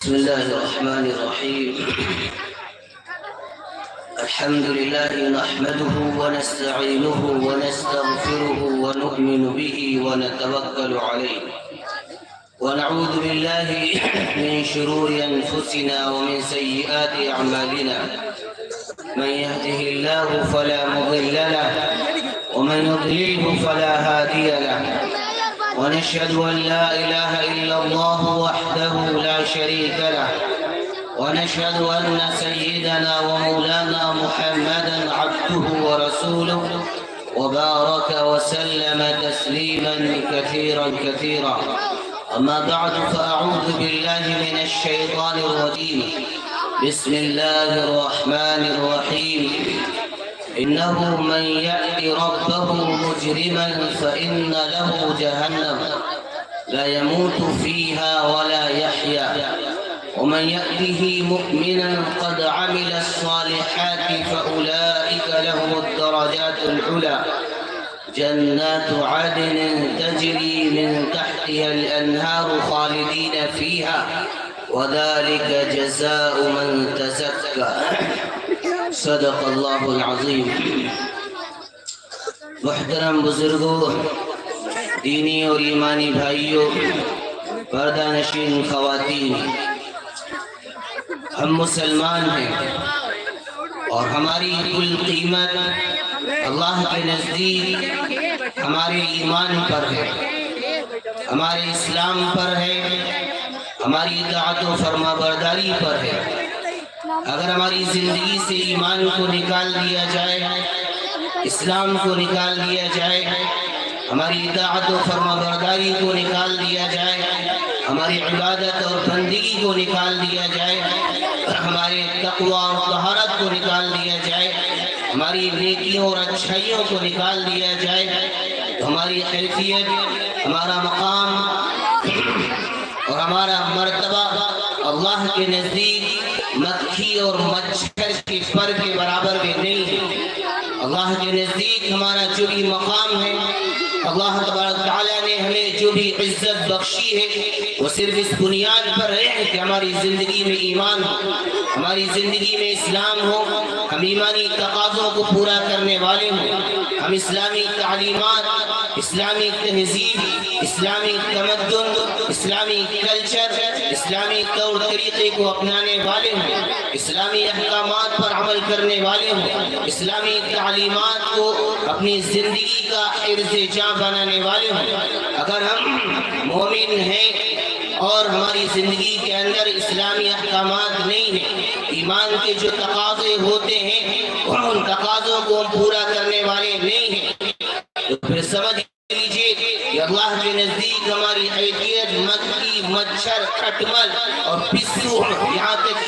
بسم الله الرحمن الرحيم. الحمد لله نحمده ونستعينه ونستغفره ونؤمن به ونتوكل عليه ونعوذ بالله من شرور أنفسنا ومن سيئات أعمالنا. من يهده الله فلا مضل له ومن يضلله فلا هادي له، ونشهد أن لا إله إلا الله وحده لا شريك له، ونشهد أن سيدنا ومولانا محمدا عبده ورسوله، وبارك وسلم تسليما كثيرا كثيرا. أما بعد، فأعوذ بالله من الشيطان الرجيم. بسم الله الرحمن الرحيم. إنه من يأت ربه مجرما فإن له جهنم لا يموت فيها ولا يحيا، ومن يأته مؤمنا قد عمل الصالحات فأولئك لهم الدرجات العلى، جنات عدن تجري من تحتها الأنهار خالدين فيها، وذلك جزاء من تزكى. صدق اللہ العظیم. محترم بزرگوں، دینی اور ایمانی بھائیوں، پردہ نشین خواتین، ہم مسلمان ہیں اور ہماری کل قیمت اللہ کے نزدیک ہمارے ایمان پر ہے، ہمارے اسلام پر ہے، ہماری اطاعت و فرما برداری پر ہے. اگر ہماری زندگی سے ایمان کو نکال دیا جائے، اسلام کو نکال دیا جائے، ہماری اطاعت و فرما برداری کو نکال دیا جائے، ہماری عبادت اور بندگی کو نکال دیا جائے، ہمارے تقوی اور طہارت کو نکال دیا جائے، ہماری نیکیوں اور اچھائیوں کو نکال دیا جائے، تو ہماری حیثیت، ہمارا مقام اور ہمارا مرتبہ اللہ کے نزدیک مکھی اور مچھر کے پر کے برابر بھی نہیں ہے. اللہ کے نزدیک ہمارا جو بھی مقام ہے، اللہ تبارک تعالیٰ نے ہمیں جو بھی عزت بخشی ہے، وہ صرف اس بنیاد پر ہے کہ ہماری زندگی میں ایمان ہو، ہماری زندگی میں اسلام ہو، ہم ایمانی تقاضوں کو پورا کرنے والے ہوں، ہم اسلامی تعلیمات، اسلامی تہذیب، اسلامی تمدن، اسلامی کلچر، اسلامی طور طریقے کو اپنانے والے ہوں، اسلامی احکامات پر عمل کرنے والے ہوں، اسلامی تعلیمات کو اپنی زندگی کا حرز جاں بنانے والے ہوں. اگر ہم مومن ہیں اور ہماری زندگی کے اندر اسلامی احکامات نہیں ہیں، ایمان کے جو تقاضے ہوتے ہیں ان تقاضوں کو ہم پورا کرنے والے نہیں ہیں، تو پھر سمجھ لیجئے کہ اللہ کے نزدیک ہماری حیثیت مکھی، مچھر، کھٹمل اور پسو، یہاں تک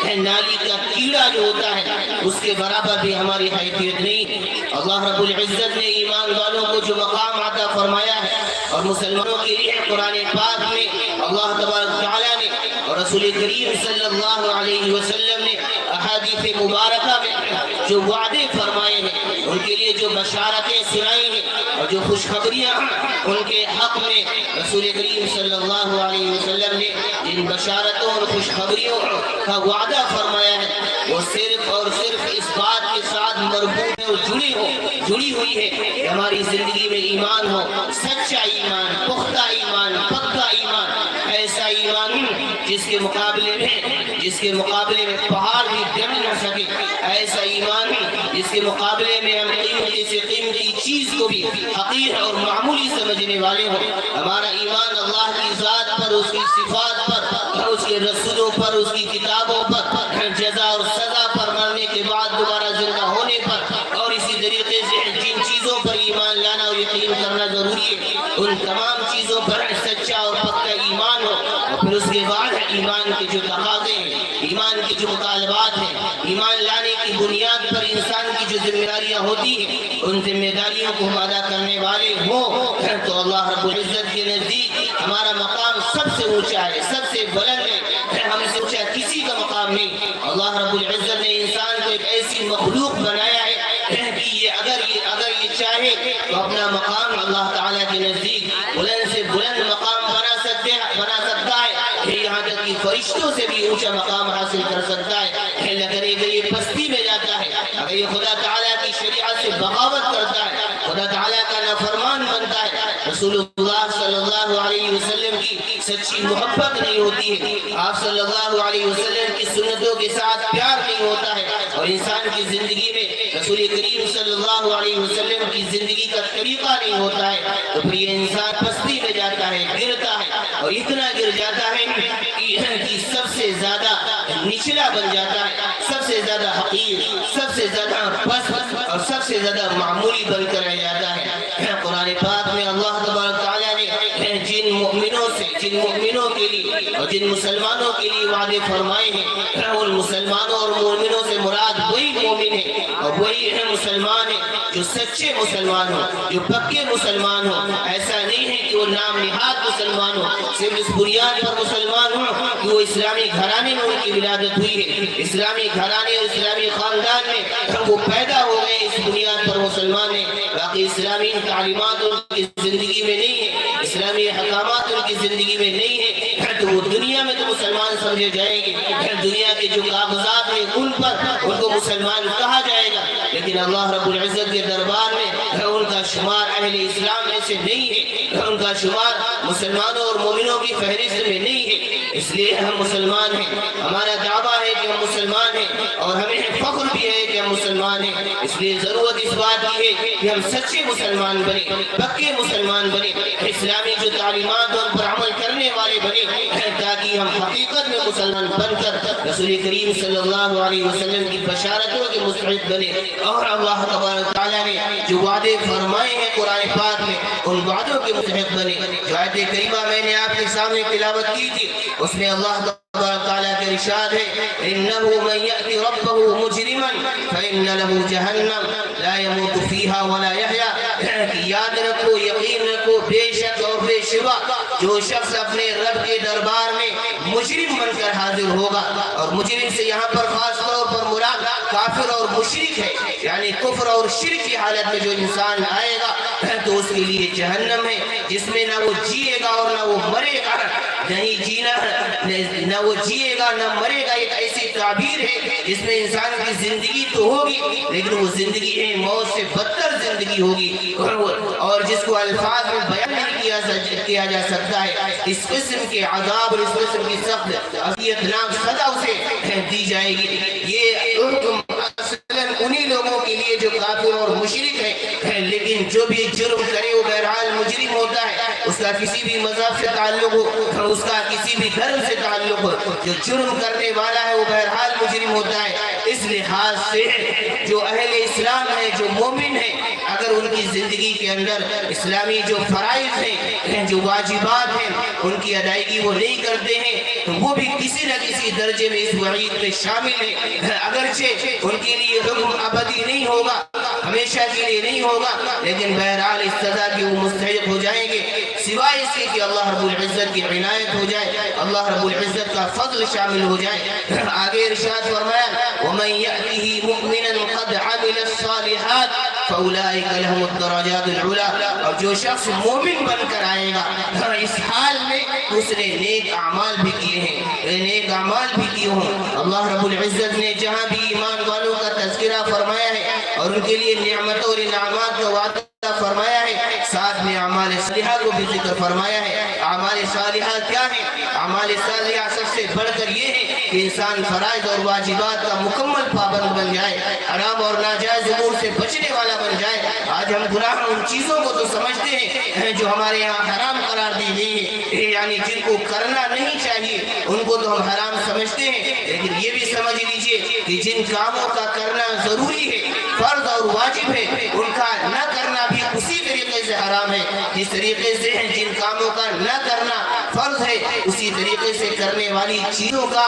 کہ نالی کا کیڑا جو ہوتا ہے اس کے برابر بھی ہماری حیثیت نہیں. اللہ رب العزت نے ایمان والوں کو جو مقام عطا فرمایا ہے اور مسلمانوں کے لیے قرآن پاک میں اللہ تبارک تعالیٰ نے اور رسول کریم صلی اللہ علیہ وسلم نے احادیث مبارکہ میں جو وعدے فرمائے ہیں، ان کے لیے جو بشارتیں سنائی ہیں اور جو خوشخبریاں ان کے حق میں رسول کریم صلی اللہ علیہ وسلم نے جن بشارتوں اور خوشخبریوں کا وعدہ فرمایا ہے، وہ صرف اور صرف اس بات کے ساتھ مربوط اور جڑی ہوئی ہے کہ ہماری زندگی میں ایمان ہو، سچا ایمان، پختہ ایمان، پکا ایمان، ایسا ایمان جس کے مقابلے میں پہاڑ بھی ڈر نہ سکے، ایسا ایمان جس کے مقابلے میں ہم قیمتی سے قیمتی چیز کو بھی حقیر اور معمولی سمجھنے والے ہوں. ہمارا ایمان اللہ کی ذات پر، اس کی صفات پر، اس کے رسولوں پر، اس کی کتابوں پر، جزا اور سزا پر، مرنے کے بعد دوبارہ زندہ ہونے پر، اور اسی طریقے سے جن چیزوں پر ایمان لانا اور یقین کرنا ضروری ہے ان تمام چیزوں پر سچا اور پکا ایمان ہو. اور پھر اس کے بعد ایمان کے جو تقاضے ہیں، ایمان کے جو مطالبات ہیں، ایمان لانے کی بنیاد پر انسان کی جو ذمہ داریاں ہوتی ہیں، ان ذمہ داریوں کو ہم ادا کرنے والے ہوں تو اللہ رب العزت کے نزدیک ہمارا مقام سب سے اونچا ہے، سب سے بلند ہے. ہم سے اونچا کسی کا مقام نہیں. اللہ رب العزت نے انسان کو ایک ایسی مخلوق بنایا ہے کہ اگر یہ چاہے تو اپنا مقام اللہ تعالیٰ کے نزدیک بلند سے بلند مقام بنا سکتا ہے. یہاں تک کہ فرشتوں سے سے بھی اونچا مقام حاصل کر سکتا ہے، لیکن اگر یہ پستی میں جاتا ہے، اگر یہ خدا تعالیٰ کی شریعت سے بغاوت کرتا ہے، خدا تعالیٰ کا نافرمان بنتا ہے، رسول اللہ صلی اللہ علیہ وسلم کی سچی محبت نہیں ہوتی ہے، آپ صلی اللہ علیہ وسلم کی سنتوں کے ساتھ پیار نہیں ہوتا ہے، اور انسان کی زندگی میں رسول کریم صلی اللہ علیہ وسلم کی زندگی کا طریقہ نہیں ہوتا ہے، تو پھر یہ انسان پستی میں جاتا ہے، گرتا ہے، اور اتنا گر جاتا ہے کہ سب سے زیادہ نچلا بن جاتا ہے، سب سے زیادہ حقیر، سب سے زیادہ پست اور سب سے زیادہ معمولی بن کر رہ جاتا ہے۔ قرآن پاک میں اللہ تبارک تعالیٰ نے جن مومنوں کے لیے اور جن مسلمانوں کے لیے وعدے فرمائے ہیں، ان مسلمانوں اور مومنوں سے مراد وہی مومن ہے اور وہی مسلمان ہے جو سچے مسلمان ہوں، جو پکے مسلمان ہوں۔ ایسا نہیں ہے کہ وہ نام نہاد مسلمان ہوں، صرف اس بنیاد پر مسلمان ہوں کہ وہ اسلامی گھرانے میں ان کی ولادت ہوئی ہے، اسلامی گھرانے اور اسلامی خاندان میں وہ پیدا ہو گئے، اس بنیاد پر مسلمان ہیں۔ باقی اسلامی تعلیمات ان کی زندگی میں نہیں ہے، اسلامی احکامات ان کی زندگی میں نہیں ہے، تو وہ دنیا میں تو مسلمان سمجھے جائیں گے، دنیا کے جو کاغذات ہیں ان پر ان کو مسلمان کہا جائے گا، لیکن اللہ رب العزت کے دربار میں ان کا شمار اہل اسلام میں سے نہیں ہے، ان کا شمار مسلمانوں اور مومنوں کی فہرست میں نہیں ہے۔ اس لیے ہم مسلمان ہیں، ہمارا دعویٰ ہے کہ ہم مسلمان ہیں، اور ہمیں فخر بھی ہے کہ ہم مسلمان ہیں۔ اس لیے ضرورت اس بات کی ہے کہ ہم سچے مسلمان بنے، پکے مسلمان بنے، اسلامی جو تعلیمات ان پر عمل کرنے والے بنے، تاکہ ہم حقیقت میں مسلمان بن کر رسول کریم صلی اللہ علیہ وسلم کی بشارتوں کے مستحق بنے، اور اللہ تبارک تعالیٰ نے جو وعدے فرمائے ہیں قرآن پاک میں ان وعدوں کے مستحق بنے۔ جو آیت کریمہ میں نے آپ کے سامنے تلاوت کی تھی، اس میں اللہ تبارک تعالیٰ کے ارشاد ہے إِنَّهُ مَنْ يَأْتِ رَبَّهُ مُجْرِمًا فَإِنَّ لَهُ جَهَنَّمَ لَا يَمُوتُ فِيهَا وَلَا يَحْيَا، کہ یاد رکھو، یقین رکھو، بے شک اور بے شبہ جو شخص اپنے رب کے دربار میں مجرم بن کر حاضر ہوگا، اور مجرم سے یہاں پر خاص طور پر مراد کافر اور مشرک ہے، یعنی کفر اور شرک کی حالت میں جو انسان آئے گا تو اس کے لیے جہنم ہے، جس میں نہ وہ جیے گا اور نہ وہ مرے گا۔ نہیں جینا، نہ وہ جیے گا نہ مرے گا، ایک ایسی تعبیر ہے جس میں انسان کی زندگی تو ہوگی لیکن وہ زندگی ہے موت سے بدتر زندگی ہوگی، اور جس کو الفاظ میں بیان نہیں کیا جا سکتا ہے۔ اس قسم کے عذاب اور اس قسم کی سخت اذیتناک سزا اسے دی جائے گی۔ یہ حکم اصلاً انہی لوگوں کے لیے جو کافر اور مشرک ہے، لیکن جو بھی جرم کرے وہ بہرحال مجرم ہوتا ہے، اس کا کسی بھی مذہب سے تعلق ہو، اس کا کسی بھی دھرم سے تعلق ہو، جو جرم کرنے والا ہے وہ بہرحال مجرم ہوتا ہے۔ اس لحاظ سے جو اہل اسلام ہے، جو مومن ہے، اگر ان کی زندگی کے اندر اسلامی جو فرائض ہیں، جو واجبات ہیں، ان کی ادائیگی وہ نہیں کرتے ہیں تو وہ بھی کسی نہ کسی درجے میں اس وعید میں شامل ہیں۔ اگرچہ ان کے لیے حکم ابدی نہیں ہوگا، ہمیشہ کے لیے نہیں ہوگا، لیکن بہرحال اس سزا کی وہ مستحق ہو جائیں گے، سوائے اس کے کہ اللہ رب العزت کی عنایت ہو جائے، اللہ رب العزت کا فضل شامل ہو جائے۔ آگے ارشاد فرمایا وَمَنْ يَأْتِهِ مُؤْمِنًا قَدْ عَمِلَ الصَّالِحَاتِ فَأُولَٰئِكَ لَهُمُ الدَّرَجَاتُ الْعُلَىٰ، اور جو شخص مومن بن کر آئے گا اس حال میں اس نے نیک اعمال بھی کیے ہیں، نیک اعمال بھی کیے ہوں۔ اللہ رب العزت نے جہاں بھی ایمان والوں کا تذکرہ فرمایا ہے اور ان کے لیے نعمتوں اور انعامات کا وعدہ فرمایا ہے، ساتھ میں اعمال صالحہ کو بھی ذکر فرمایا ہے۔ اعمال صالحہ کیا ہے؟ اعمال صالحہ سب سے بڑھ کر یہ ہے کہ انسان فرائض اور واجبات کا مکمل پابند بن جائے، حرام اور ناجائز امور سے بچنے والا بن جائے۔ آج ہم گناہ ان چیزوں کو تو سمجھتے ہیں جو ہمارے یہاں حرام قرار دی گئی ہے، یعنی جن کو کرنا نہیں چاہیے ان کو تو ہم حرام سمجھتے ہیں، لیکن یہ بھی سمجھ لیجئے کہ جن کاموں کا کرنا ضروری ہے، فرض اور واجب ہے، ان کا نہ کرنا بھی اسی طریقے سے حرام ہے جس طریقے سے جن کاموں کا نہ کرنا فرض ہے، اسی طریقے سے کرنے والی چیزوں کا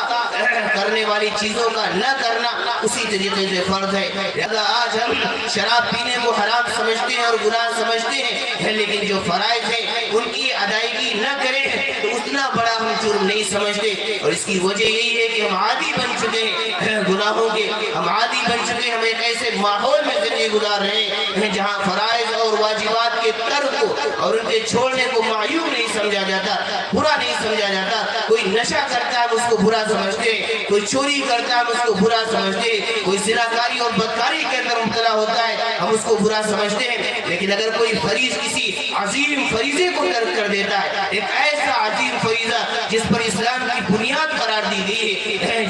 کرنے والی چیزوں کا نہ کرنا اسی طریقے سے فرض ہے۔ لہذا آج ہم شراب پینے کو حرام سمجھتے ہیں اور گناہ سمجھتے ہیں، لیکن جو فرائض ہیں ان کی ادائیگی نہ کریں تو اتنا بڑا ہم جرم نہیں سمجھتے، اور اس کی وجہ یہی ہے کہ ہم عادی بن چکے ہیں گناہوں کے، ہم عادی بن چکے ہیں، ہم ایک ایسے ماحول میں زندگی گزار رہے ہیں جہاں فرائض اور واجبات کے ترک کو اور ان کے چھوڑنے کو معیوب نہیں سمجھا جاتا، برا نہیں سمجھا جاتا۔ کوئی نشہ کرتا ہے ہم اس کو برا سمجھتے ہیں، کوئی چوری کرتا ہے ہم اس کو برا سمجھتے ہیں، کوئی زناکاری اور بدکاری کے اندر مبتلا ہوتا ہے ہم اس کو برا سمجھتے ہیں۔ لیکن اگر کوئی فریض کسی عظیم فریضے کو ترک کر دیتا ہے، ایک ایسا عظیم فریضہ جس پر اسلام کی بنیاد قرار دی گئی ہے،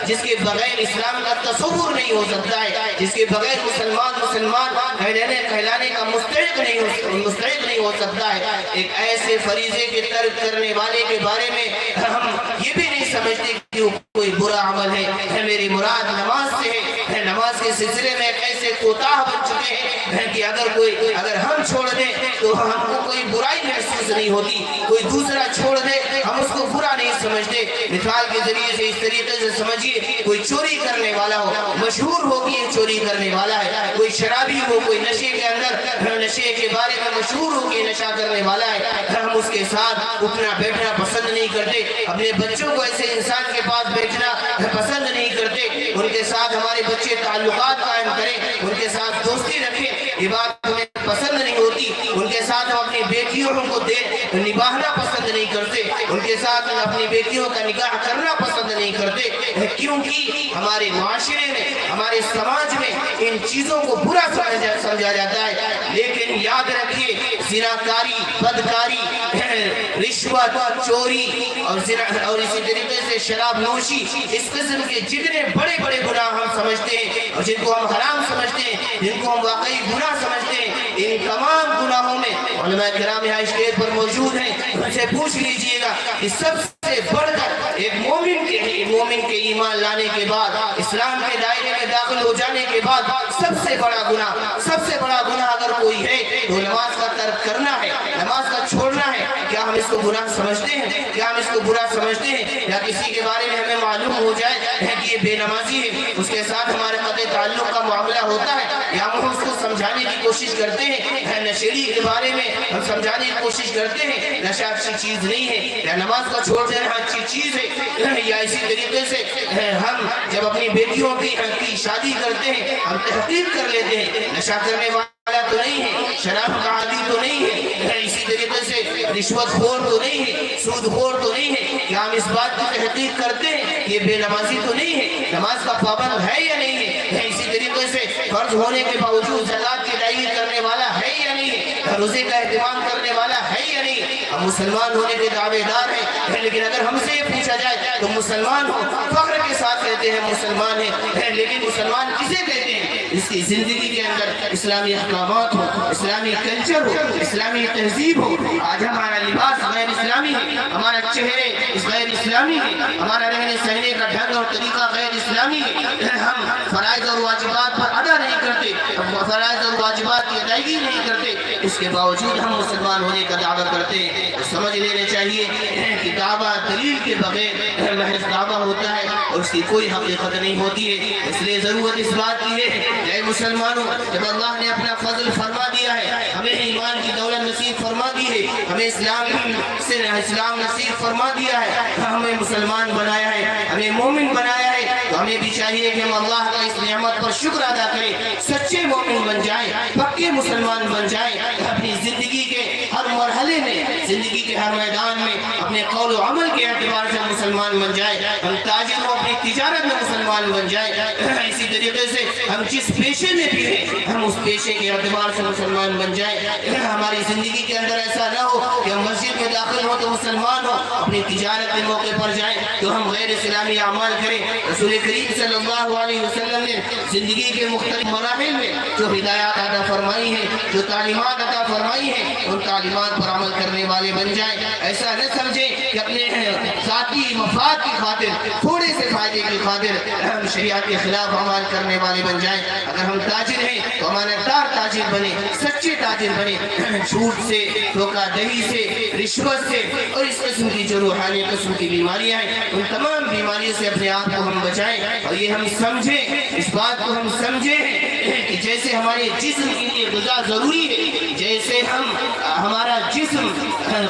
جس کے بغیر اسلام کا تصور نہیں ہو سکتا ہے، جس کے بغیر مسلمان کہلانے کا مستحق نہیں ہو سکتا ہے، ایک ایسے فریضے کے ترک کرنے والے کے بارے میں ہم یہ بھی نہیں سمجھتے کہ وہ کوئی برا عمل ہے۔ میری مراد نماز سے ہے، نماز کے سلسلے میں ایک ایسے کوتاہ بن چکے ہیں کہ اگر ہم چھوڑ دیں تو ہم کو کوئی برائی محسوس نہیں ہوتی، کوئی دوسرا چھوڑ دے ہم اس کو برا نہیں سمجھتے۔ مثال کے ذریعے سے اس طریقے سے سمجھیے، کوئی چوری کرنے والا ہو، مشہور ہو کہ یہ چوری کرنے والا ہے، کوئی شرابی ہو، کوئی نشے کے اندر نشے کے بارے میں مشہور ہو کہ نشہ کرنے والا ہے، ہم اس کے ساتھ اٹھنا بیٹھنا پسند نہیں کرتے، اپنے بچوں کو ایسے انسان کے پاس بیٹھنا پسند نہیں کرتے، ان کے ساتھ ہمارے بچے تعلقات قائم کریں، ان کے ساتھ دوستی رکھیں، یہ بات ہمیں پسند نہیں ہوتی، ان کے ساتھ ہم اپنی بیٹیوں کو نباہنا پسند نہیں کرتے، ان کے ساتھ اپنی بیٹیوں کا نکاح کرنا پسند نہیں کرتے، کیونکہ ہمارے معاشرے میں، ہمارے سماج میں ان چیزوں کو برا سمجھا جاتا ہے۔ لیکن یاد رکھیے، زناکاری، بدکاری، رشوت، چوری اور اسی طریقے سے شراب نوشی، اس قسم کے جتنے بڑے بڑے گناہ ہم سمجھتے ہیں اور جن کو ہم حرام سمجھتے ہیں، جن کو ہم واقعی گناہ سمجھتے ہیں، ان تمام گناہوں میں علماء کرام یہاں اسٹیج پر موجود ہیں، ان سے پوچھ لیجئے گا کہ سب سے بڑھ کر ایک مومن کے ایمان لانے کے بعد، اسلام کے دائرے میں داخل ہو جانے کے بعد سب سے بڑا گناہ اگر کوئی ہے تو نماز کا ترک کرنا ہے، نماز کا چھوڑنا ہے۔ کیا ہم اس کو گناہ سمجھتے ہیں؟ کیا ہم اس کو برا سمجھتے ہیں؟ یا کسی کے بارے میں ہمیں معلوم ہو جائے کہ یہ بے نمازی ہے، اس کے ساتھ ہمارے قطع تعلق کا معاملہ ہوتا ہے، یا ہم اس کو سمجھانے کی کوشش کرتے ہیں، نشیڑی کے بارے میں ہم سمجھانے کی کوشش کرتے ہیں نشہ اچھی چیز نہیں ہے، یا نماز کا چھوڑ دینا اچھی چیز ہے، یا اسی طریقے سے ہم جب اپنی بیٹیوں کی شادی کرتے ہیں ہم تحقیق کر لیتے ہیں نشہ کرنے والا تو نہیں ہے، شراب کا عادی تو نہیں ہے، اسی طریقے سے رشوت خور تو نہیں ہے، سود خور تو نہیں ہے، کیا ہم اس بات کی تحقیق کرتے ہیں کہ یہ بے نمازی تو نہیں ہے، نماز کا پابند ہے یا نہیں ہے، اسی طریقے سے فرض ہونے کے باوجود زکات کی ادائیگی کرنے والا ہے یا نہیں ہے، روزے کا اہتمام کرنے والا ہے یا نہیں ہے۔ ہم مسلمان ہونے کے دعوے دار ہیں، لیکن اگر ہم سے یہ پوچھا جائے تو مسلمان ہو، فخر کے ساتھ کہتے ہیں مسلمان ہیں، لیکن مسلمان کسے کہتے ہیں؟ اس کی زندگی کے اندر اسلامی احکامات ہو، اسلامی کلچر ہو، اسلامی تہذیب ہو۔ آج ہمارا لباس غیر اسلامی ہے، ہمارا چہرے غیر اسلامی ہے، ہمارا رہنے سہنے کا ڈھنگ اور طریقہ غیر اسلامی ہے، ہم فرائض اور واجبات پر ادا نہیں کرتے، فرائض اور واجبات کی ادائیگی نہیں کرتے، اس کے باوجود ہم مسلمان ہونے کا دعویٰ کرتے ہیں۔ سمجھ لینا چاہیے کہ دعویٰ دلیل کے بغیر محض دعویٰ ہوتا ہے اور اس کی کوئی حقیقت نہیں ہوتی ہے۔ اس لیے ضرورت اس بات کی ہے کہ اے مسلمانوں، جب اللہ نے اپنا فضل فرما دیا ہے، ہمیں ایمان کی دولت نصیب فرما دی ہے، ہمیں اسلام نصیب فرما دیا ہے، ہمیں مسلمان بنایا ہے، ہمیں مومن بنایا ہے، تو ہمیں بھی چاہیے کہ ہم اللہ کا اس نعمت پر شکر ادا کریں، سچے مومن بن جائیں، پکے مسلمان بن جائیں، اپنی زندگی کے ہر مرحلے میں، زندگی کے ہر میدان میں اپنے قول و عمل کے اعتبار سے مسلمان بن جائیں، ہم تاجر ہوں اپنی تجارت میں مسلمان بن جائیں، اسی طریقے سے ہم جس پیشے میں بھی ہیں ہم اس پیشے کے اعتبار سے مسلمان بن جائیں۔ ہماری زندگی کے اندر ایسا نہ ہو کہ ہم مسجد میں داخل ہوں تو مسلمان ہوں، اپنی تجارت کے موقع پر جائیں تو ہم غیر اسلامی اعمال کریں۔ رسول کریم صلی اللہ علیہ وسلم نے زندگی کے مختلف مراحل میں جو ہدایات عطا فرمائی ہیں، جو تعلیمات عطا فرمائی ہیں، ان تعلیمات پر عمل کرنے والے بن جائیں۔ ایسا نہ سمجھیں کہ اپنے ذاتی مفاد کی خاطر تھوڑے سے فائدے شریعت کی خاطر ہم شریعت کے خلاف عمل کرنے والے بن جائیں. اگر ہم تاجر ہیں تو امانتدار تاجر بنے, سچے تاجر بنے, جھوٹ سے, دھوکہ دہی سے, رشوت سے اور اس قسم کی جو روحانی قسم کی بیماریاں ہیں ان تمام بیماریوں سے اپنے آپ کو ہم بچائیں. اور یہ ہم سمجھیں, اس بات کو ہم سمجھیں کہ جیسے ہمارے جسم کے لیے غذا ضروری ہے, جیسے ہمارا جسم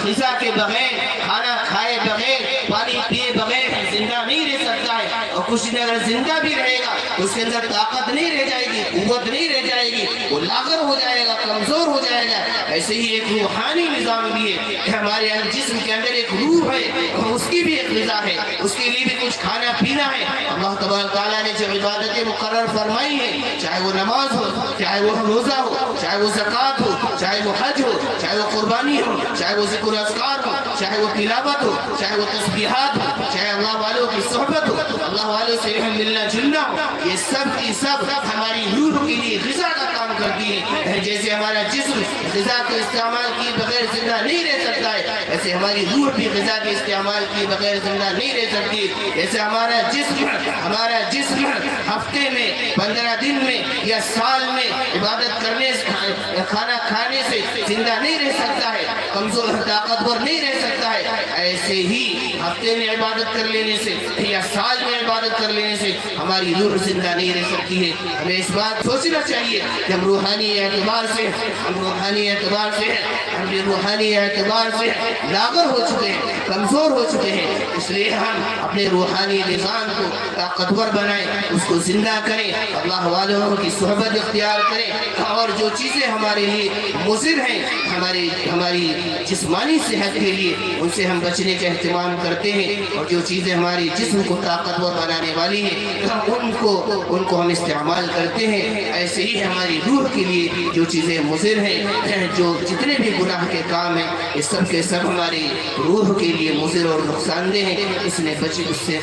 غذا کے بغیر, کھانا کھائے بغیر, پانی پیے بغیر زندہ نہیں رہ سکتا ہے, اور کچھ دن اگر زندہ بھی رہے گا اس کے اندر طاقت نہیں رہ جائے گی, قوت نہیں رہ جائے گی, وہ لاغر ہو جائے گا, کمزور ہو جائے گا. ایسے ہی ایک روحانی نظام بھی ہے کہ ہمارے جسم کے اندر ایک روح ہے, اس کی بھی ایک غذا ہے, اس کے لیے بھی کچھ کھانا پینا ہے. اللہ تبارک تعالیٰ نے جو عبادتیں مقرر فرمائی ہیں, چاہے وہ نماز ہو, چاہے وہ روزہ ہو, چاہے وہ زکوٰۃ ہو, چاہے وہ حج ہو, چاہے وہ قربانی ہو, چاہے وہ ذکر اذکار ہو, چاہے وہ تلاوت ہو, چاہے وہ تسبیحات ہو, چاہے اللہ والوں کی صحبت ہو, اللہ والوں سے ملنا جلنا ہو, یہ سب کی سب ہماری روح کے لیے غذا کا کام کرتی ہے. جیسے ہمارا جسم غذا کے استعمال کی بغیر زندہ نہیں رہ سکتا ہے, ایسے ہماری روح بھی غذا کے استعمال کی بغیر زندہ نہیں رہ سکتی. جیسے ہمارا جسم ہفتے میں, 15 دن میں یا سال میں عبادت کرنے کھانا کھانے سے زندہ نہیں رہ سکتا ہے, کمزور طاقتور نہیں رہ سکتا ہے, ایسے ہی ہفتے میں عبادت کر لینے سے یا سال میں عبادت کر لینے سے ہماری روح زندہ نہیں رہ سکتی ہے. ہمیں اس بات سوچنا چاہیے کہ ہم روحانی اعتبار سے لاغر ہو چکے ہیں, کمزور ہو چکے ہیں. اس لیے ہم اپنے روحانی نظام کو طاقتور بنائیں, اس کو زندہ کریں, اللہ والوں کی صحبت اختیار کریں, اور جو چیزیں ہمارے لیے مضر ہیں ہماری جسمانی صحت کے لیے ان سے ہم بچنے کا اہتمام کرتے ہیں, اور جو چیزیں ہماری جسم کو طاقتور بنانے والی ہیں ان کو ہم استعمال کرتے ہیں. ایسے ہی ہماری روح کے لیے جو چیزیں مضر ہیں, جو جتنے بھی گناہ کے کام ہیں, یہ سب کے سب ہماری روح کے لیے مضر اور نقصان دہ ہیں.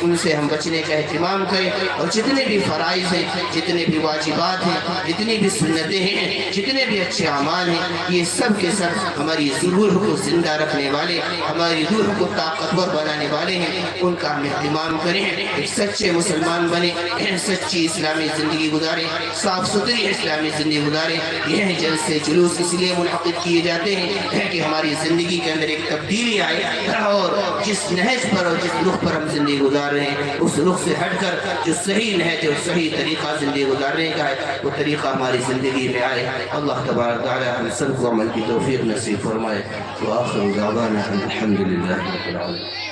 ان سے ہم بچنے کا اہتمام کریں, اور جتنے بھی فرائض ہیں, جتنے بھی واجبات ہیں, جتنی بھی سنتیں ہیں, جتنے بھی اچھے اعمال ہیں, یہ سب کے سب ہماری روح کو زندہ رکھنے والے, ہماری روح کو طاقتور بنانے والے ہیں. ان کا ہم اہتمام کریں, ایک سچے مسلمان بنے, سچی اسلامی زندگی گزاریں, صاف ستھری اسلامی زندگی گزاریں. یہ جلسے جلوس اس لیے منعقد کیے جاتے ہیں کہ ہماری زندگی کے اندر ایک تبدیلی آئے, اور جس نہج پر اور جس رخ پر ہم زندگی گزار رہے ہیں اس رخ سے ہٹ کر جو صحیح نہج اور صحیح طریقہ زندگی گزارنے کا ہے وہ طریقہ ہماری زندگی میں آئے. اللہ تبارک تعالی ہم سب کو عمل کی توفیق نصیب فرمائے. وآخر دعوانا الحمد للہ رب العالمین.